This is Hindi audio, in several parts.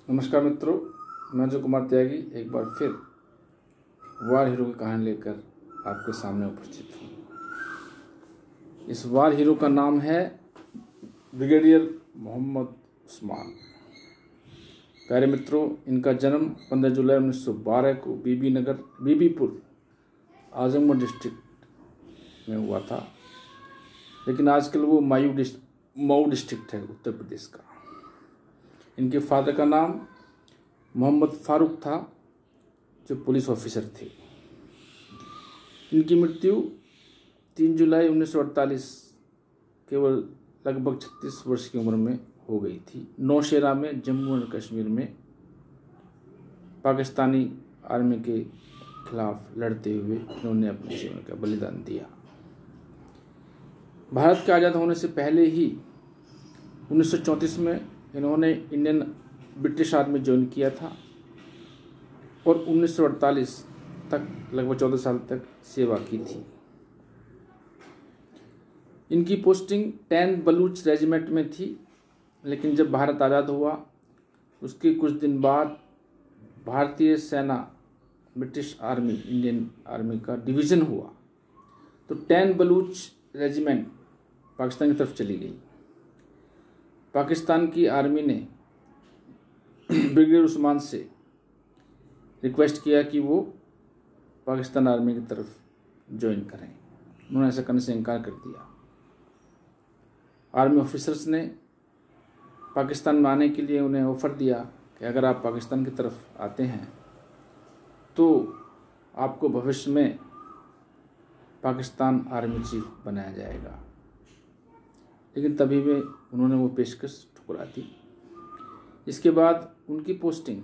नमस्कार मित्रों, मैं अजय कुमार त्यागी एक बार फिर वार हीरो की कहानी लेकर आपके सामने उपस्थित हूँ। इस वार हीरो का नाम है ब्रिगेडियर मोहम्मद उस्मान। प्यारे मित्रों, इनका जन्म 15 जुलाई 1912 को बीबीपुर आजमगढ़ डिस्ट्रिक्ट में हुआ था, लेकिन आजकल वो मऊ डिस्ट्रिक्ट है उत्तर प्रदेश का। इनके फादर का नाम मोहम्मद फारूक था, जो पुलिस ऑफिसर थे। इनकी मृत्यु 3 जुलाई 1948 केवल लगभग 36 वर्ष की उम्र में हो गई थी। नौशेरा में, जम्मू और कश्मीर में पाकिस्तानी आर्मी के खिलाफ लड़ते हुए इन्होंने अपने जीवन का बलिदान दिया। भारत के आज़ाद होने से पहले ही 1934 में इन्होंने ब्रिटिश आर्मी ज्वाइन किया था और 1948 तक लगभग 14 साल तक सेवा की थी। इनकी पोस्टिंग 10 बलूच रेजिमेंट में थी, लेकिन जब भारत आज़ाद हुआ उसके कुछ दिन बाद भारतीय सेना ब्रिटिश आर्मी इंडियन आर्मी का डिवीज़न हुआ, तो 10 बलूच रेजिमेंट पाकिस्तान की तरफ चली गई। पाकिस्तान की आर्मी ने ब्रिगेडियर उस्मान से रिक्वेस्ट किया कि वो पाकिस्तान आर्मी की तरफ ज्वाइन करें। उन्होंने ऐसा करने से इनकार कर दिया। आर्मी ऑफिसर्स ने पाकिस्तान में आने के लिए उन्हें ऑफ़र दिया कि अगर आप पाकिस्तान की तरफ आते हैं तो आपको भविष्य में पाकिस्तान आर्मी चीफ बनाया जाएगा, लेकिन तभी में उन्होंने वो पेशकश ठुकरा दी। इसके बाद उनकी posting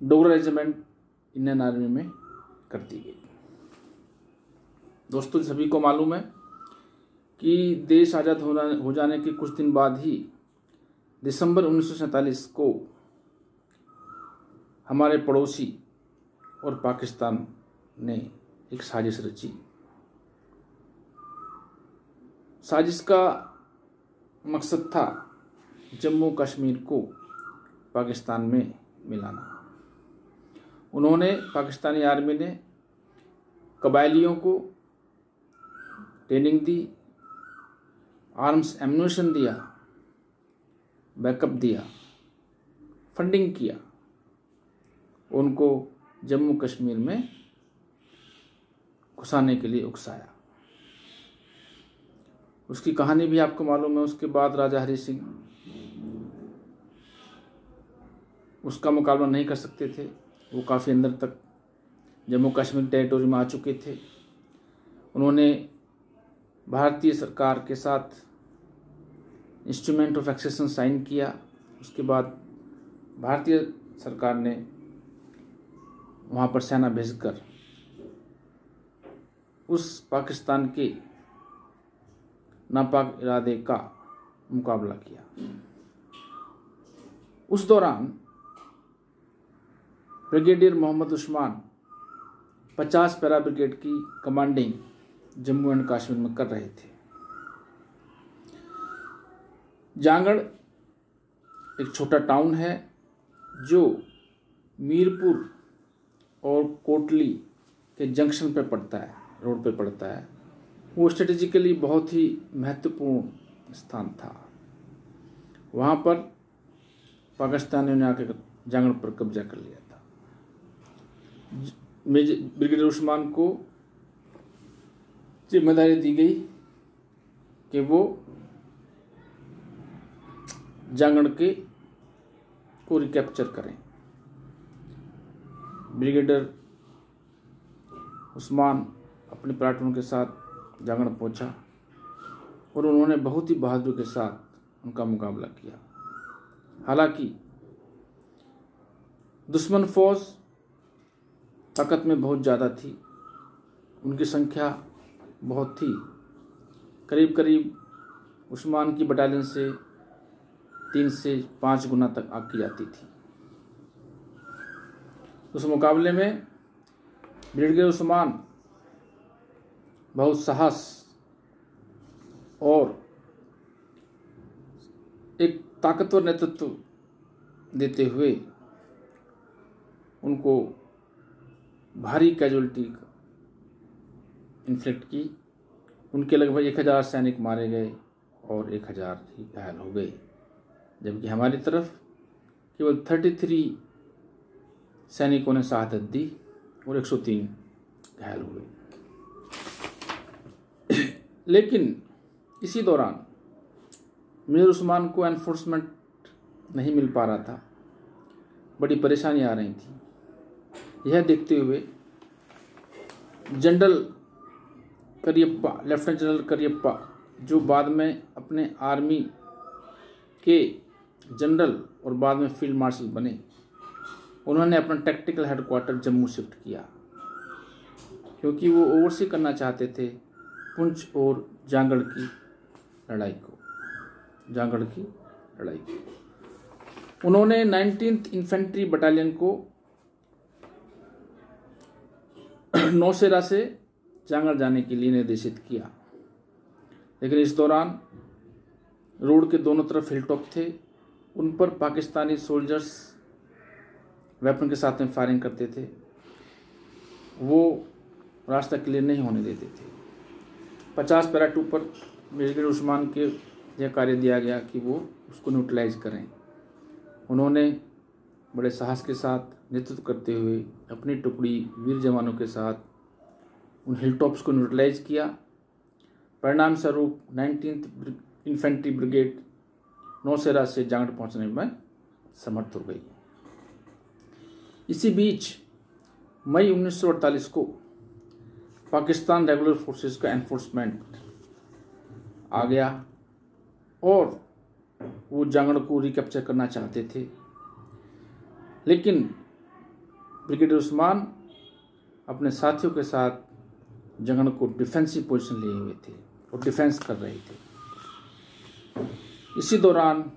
Dogra regiment Indian army में कर दी गई। दोस्तों, सभी को मालूम है कि देश आज़ाद हो जाने के कुछ दिन बाद ही दिसंबर 1947 को हमारे पड़ोसी और पाकिस्तान ने एक साजिश रची। साजिश का मकसद था जम्मू कश्मीर को पाकिस्तान में मिलाना। उन्होंने पाकिस्तानी आर्मी ने कबायलियों को ट्रेनिंग दी, आर्म्स एम्यूनिशन दिया, बैकअप दिया, फंडिंग किया, उनको जम्मू कश्मीर में घुसाने के लिए उकसाया। उसकी कहानी भी आपको मालूम है। उसके बाद राजा हरि सिंह उसका मुकाबला नहीं कर सकते थे। वो काफ़ी अंदर तक जम्मू कश्मीर टेरिटोरी में आ चुके थे। उन्होंने भारतीय सरकार के साथ इंस्ट्रूमेंट ऑफ एक्सेशन साइन किया। उसके बाद भारतीय सरकार ने वहाँ पर सेना भेजकर उस पाकिस्तान के नापाक इरादे का मुकाबला किया। उस दौरान brigadier Mohammad Usman 50 para brigade की कमांडिंग जम्मू एंड कश्मीर में कर रहे थे। जांगड़ एक छोटा टाउन है जो मीरपुर और कोटली के जंक्शन पे पड़ता है, रोड पे पड़ता है। वो स्ट्रेटेजिकली बहुत ही महत्वपूर्ण स्थान था। वहाँ पर पाकिस्तानियों ने आकर जांगड़ पर कब्जा कर लिया था। ब्रिगेडियर उस्मान को जिम्मेदारी दी गई कि वो जांगड़ को रिकैप्चर करें। ब्रिगेडियर उस्मान अपने प्लाटून के साथ जांगड़ पहुंचा और उन्होंने बहुत ही बहादुरी के साथ उनका मुकाबला किया। हालांकि दुश्मन फौज ताकत में बहुत ज़्यादा थी। उनकी संख्या बहुत थी, करीब करीब उस्मान की बटालियन से 3 से 5 गुना तक आग की जाती थी। उस मुकाबले में ब्रिगेडियर उस्मान बहुत साहस और एक ताकतवर नेतृत्व देते हुए उनको भारी कैजुअलिटी इन्फ्लिक्ट की। उनके लगभग 1000 सैनिक मारे गए और 1000 ही घायल हो गए, जबकि हमारी तरफ केवल 33 सैनिकों ने शहादत दी और 103 घायल हुए। लेकिन इसी दौरान मीर उस्मान को एनफोर्समेंट नहीं मिल पा रहा था, बड़ी परेशानी आ रही थी। यह देखते हुए general Cariappa, lieutenant general Cariappa, जो बाद में अपने आर्मी के जनरल और बाद में फील्ड मार्शल बने, उन्होंने अपना टैक्टिकल हेडक्वार्टर जम्मू शिफ्ट किया, क्योंकि वो ओवरसी करना चाहते थे पुंछ और जांगड़ की लड़ाई को। उन्होंने 19th इन्फेंट्री बटालियन को नौशेरा से जांगड़ जाने के लिए निर्देशित किया, लेकिन इस दौरान रोड के दोनों तरफ हिल टॉप थे, उन पर पाकिस्तानी सोल्जर्स वेपन के साथ में फायरिंग करते थे, वो रास्ता क्लियर नहीं होने देते थे। 50 पैराटूट पर ब्रिगेडियर उस्मान के यह कार्य दिया गया कि वो उसको न्यूट्रलाइज करें। उन्होंने बड़े साहस के साथ नेतृत्व करते हुए अपनी टुकड़ी वीर जवानों के साथ उन हिल टॉप्स को न्यूट्रलाइज किया। परिणाम स्वरूप 19th इन्फेंट्री ब्रिगेड नौशेरा से जांगड़ पहुंचने में समर्थ हो गई। इसी बीच मई 1948 को पाकिस्तान रेगुलर फोर्सेस का एनफोर्समेंट आ गया और वो जांगड़ को रिकैप्चर करना चाहते थे, लेकिन ब्रिगेडियर उस्मान अपने साथियों के साथ जांगड़ को डिफेंसिव पोजीशन लिए हुए थे और डिफेंस कर रहे थे। इसी दौरान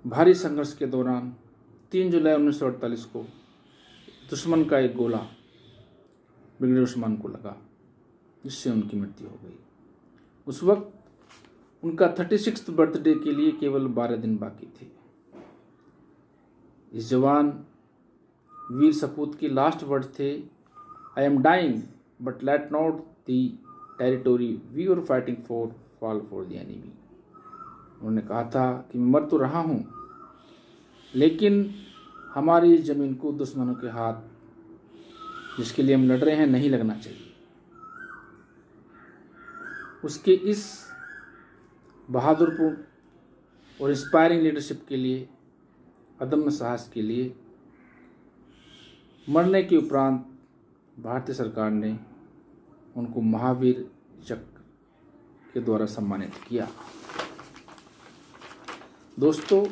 भारी संघर्ष के दौरान 3 जुलाई 1948 को दुश्मन का एक गोला ब्रिगेडियर उस्मान को लगा, जिससे उनकी मृत्यु हो गई। उस वक्त उनका 36th बर्थडे के लिए केवल 12 दिन बाकी थे। इस जवान वीर सपूत की लास्ट वर्ड थे, I am dying but let not the territory we are fighting for fall for the enemy. उन्होंने कहा था कि मैं मर तो रहा हूँ, लेकिन हमारी इस जमीन को दुश्मनों के हाथ जिसके लिए हम लड़ रहे हैं नहीं लगना चाहिए। उसके इस बहादुरपूर्ण और इंस्पायरिंग लीडरशिप के लिए, अदम्य साहस के लिए मरने के उपरांत भारतीय सरकार ने उनको महावीर चक्र के द्वारा सम्मानित किया। दोस्तों,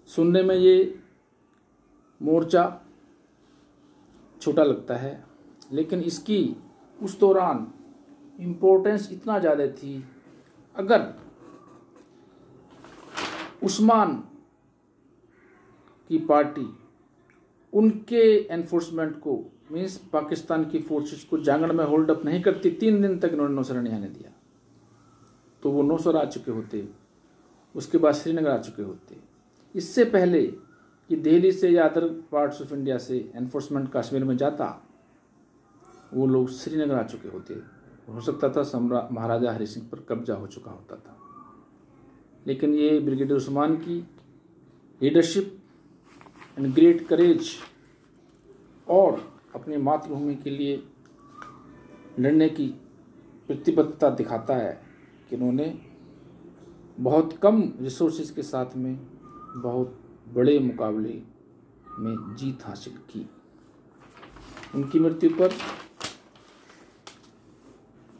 सुनने में ये मोर्चा छोटा लगता है, लेकिन इसकी उस दौरान इम्पोर्टेंस इतना ज़्यादा थी। अगर उस्मान की पार्टी उनके एनफोर्समेंट को मीन्स पाकिस्तान की फोर्सेस को जांगड़ में होल्ड अप नहीं करती, 3 दिन तक इन्होंने नौशेरा नहीं आने दिया, तो वो नौशेरा आ चुके होते, उसके बाद श्रीनगर आ चुके होते। इससे पहले कि दिल्ली से या अदर पार्ट्स ऑफ इंडिया से एनफोर्समेंट कश्मीर में जाता, वो लोग श्रीनगर आ चुके होते। हो सकता था सम्राट महाराजा हरि सिंह पर कब्जा हो चुका होता था, लेकिन ये ब्रिगेडियर उस्मान की लीडरशिप एंड ग्रेट करेज और अपनी मातृभूमि के लिए लड़ने की प्रतिबद्धता दिखाता है कि उन्होंने बहुत कम रिसोर्सेज के साथ में बहुत बड़े मुकाबले में जीत हासिल की। उनकी मृत्यु पर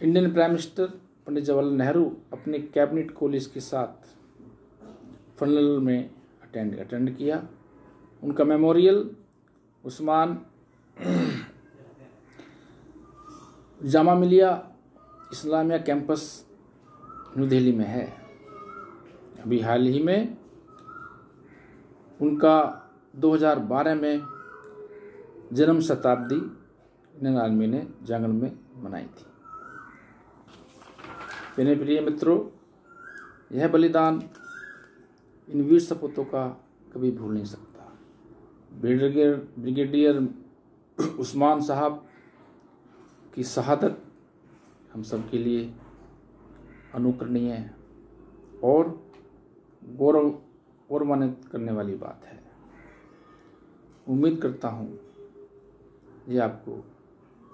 Indian prime minister Pandit Jawaharlal Nehru अपने कैबिनेट कोलिस के साथ फनल में अटेंड किया। उनका memorial Usman Jama Millia Islamia campus new Delhi में है। अभी हाल ही में उनका 2012 में जन्म शताब्दी इंडियन आर्मी ने जांगड़ में मनाई थी। मेरे प्रिय मित्रों, यह बलिदान इन वीर सपूतों का कभी भूल नहीं सकता। ब्रिगेडियर उस्मान साहब की शहादत हम सब के लिए अनुकरणीय है और गौरवान्वित करने वाली बात है। उम्मीद करता हूँ ये आपको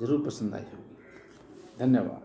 ज़रूर पसंद आई होगी। धन्यवाद।